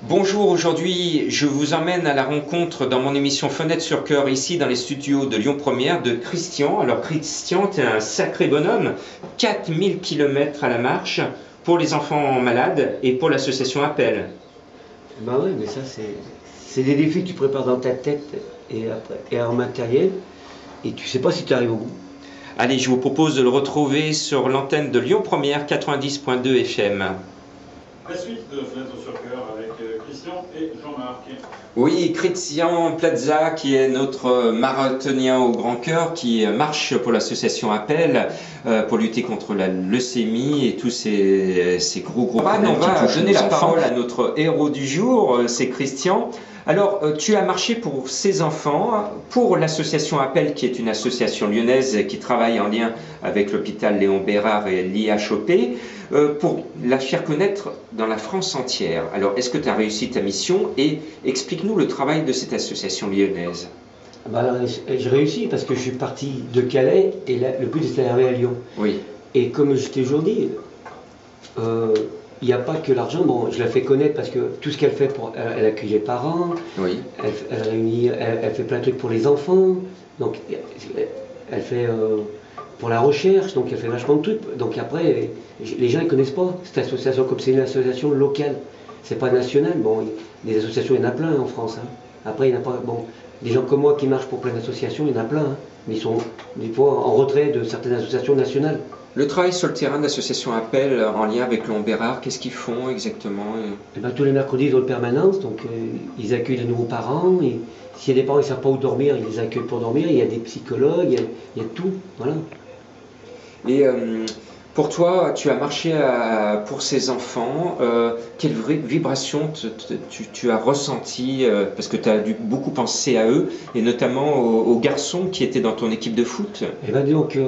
Bonjour, aujourd'hui je vous emmène à la rencontre dans mon émission Fenêtre sur Cœur, ici dans les studios de Lyon Première, de Christian. Alors Christian, tu es un sacré bonhomme, 4000 km à la marche pour les enfants malades et pour l'association Appel. Bah ouais, mais ça c'est des défis que tu prépares dans ta tête et en matériel, et tu sais pas si tu arrives au bout. Allez, je vous propose de le retrouver sur l'antenne de Lyon Première 90.2 FM. La suite de Fenêtre sur Cœur avec Christian et Jean-Marc. Oui, Christian Plaza, qui est notre marathonien au grand cœur, qui marche pour l'association Appel pour lutter contre la leucémie et tous ces gros problèmes. On va donner la parole à notre héros du jour, c'est Christian. Alors, tu as marché pour ces enfants, pour l'association Appel, qui est une association lyonnaise qui travaille en lien avec l'hôpital Léon Bérard et l'IHOP, pour la faire connaître dans la France entière. Alors, est-ce que tu as réussi ta mission et explique-nous le travail de cette association lyonnaise. Bah alors, j'ai réussi parce que je suis parti de Calais et là, le but c'était d'arriver à Lyon. Oui. Et comme je t'ai toujours dit, il n'y a pas que l'argent. Bon, je la fais connaître parce que tout ce qu'elle fait, elle accueille les parents, Oui. elle réunit, elle fait plein de trucs pour les enfants, donc elle fait pour la recherche, donc elle fait vachement de trucs. Donc après, les gens ne connaissent pas cette association, comme c'est une association locale, c'est pas national. Bon, des associations, il y en a plein en France. Hein. Après, il n'y en a pas. Bon, des gens comme moi qui marchent pour plein d'associations, il y en a plein, hein, mais ils sont des fois en retrait de certaines associations nationales. Le travail sur le terrain de l'association Appel en lien avec Léon Bérard, qu'est-ce qu'ils font exactement? Et ben, tous les mercredis, ils ont une permanence, donc ils accueillent les nouveaux parents. S'il y a des parents qui ne savent pas où dormir, ils les accueillent pour dormir. Il y a des psychologues, il y a tout. Voilà. Et pour toi, tu as marché pour ces enfants. Quelle vibration tu as ressenti parce que tu as dû beaucoup penser à eux, et notamment aux garçons qui étaient dans ton équipe de foot. Et ben donc,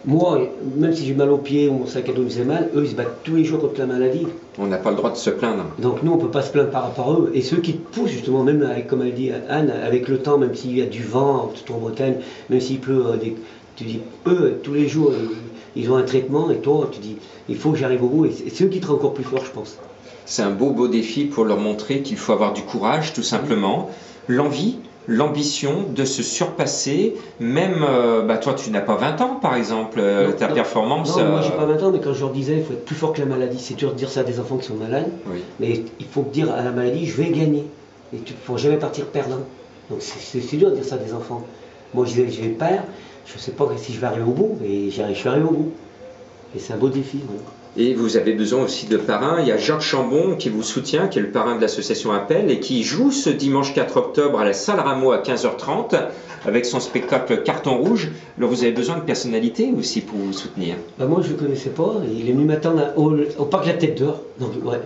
moi, même si j'ai mal aux pieds ou mon sac à dos me fait mal, eux, ils se battent tous les jours contre la maladie. On n'a pas le droit de se plaindre. Donc nous, on ne peut pas se plaindre par rapport à eux. Et ceux qui te poussent, justement, même avec, comme elle dit Anne, avec le temps, même s'il y a du vent, surtout en Bretagne, même s'il pleut, tu dis, eux, tous les jours, ils ont un traitement, et toi, tu dis, il faut que j'arrive au bout. Et c'est eux qui te rendent encore plus fort, je pense. C'est un beau défi pour leur montrer qu'il faut avoir du courage, tout simplement, l'envie, l'ambition de se surpasser, même, toi tu n'as pas 20 ans par exemple, ta performance... Non, moi j'ai pas 20 ans, mais quand je leur disais, il faut être plus fort que la maladie, c'est dur de dire ça à des enfants qui sont malades, oui. Mais il faut dire à la maladie, je vais gagner, et il ne faut jamais partir perdant. Donc c'est dur de dire ça à des enfants. Moi je vais perdre, je ne sais pas si je vais arriver au bout, et je suis arrivé au bout. Et c'est un beau défi. Voilà. Et vous avez besoin aussi de parrains. Il y a Georges Chambon qui vous soutient, qui est le parrain de l'association Appel et qui joue ce dimanche 4 octobre à la salle Rameau à 15h30 avec son spectacle Carton Rouge. Alors vous avez besoin de personnalité aussi pour vous soutenir. Bah moi je ne le connaissais pas, il est venu m'attendre au parc La Tête d'Or. Donc, ouais,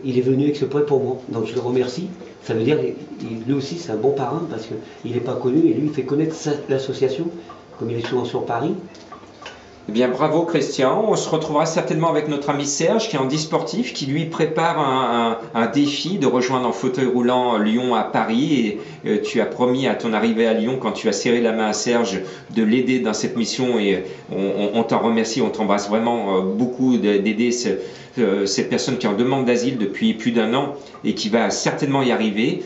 il est venu exprès pour moi, donc je le remercie. Ça veut dire lui aussi c'est un bon parrain parce qu'il n'est pas connu et lui il fait connaître l'association, comme il est souvent sur Paris. Eh bien, bravo Christian. On se retrouvera certainement avec notre ami Serge qui est handisportif, qui lui prépare un défi de rejoindre en fauteuil roulant Lyon à Paris. Et tu as promis à ton arrivée à Lyon, quand tu as serré la main à Serge, de l'aider dans cette mission. Et on t'en remercie, on t'embrasse vraiment beaucoup d'aider cette personne qui est en demande d'asile depuis plus d'1 an et qui va certainement y arriver.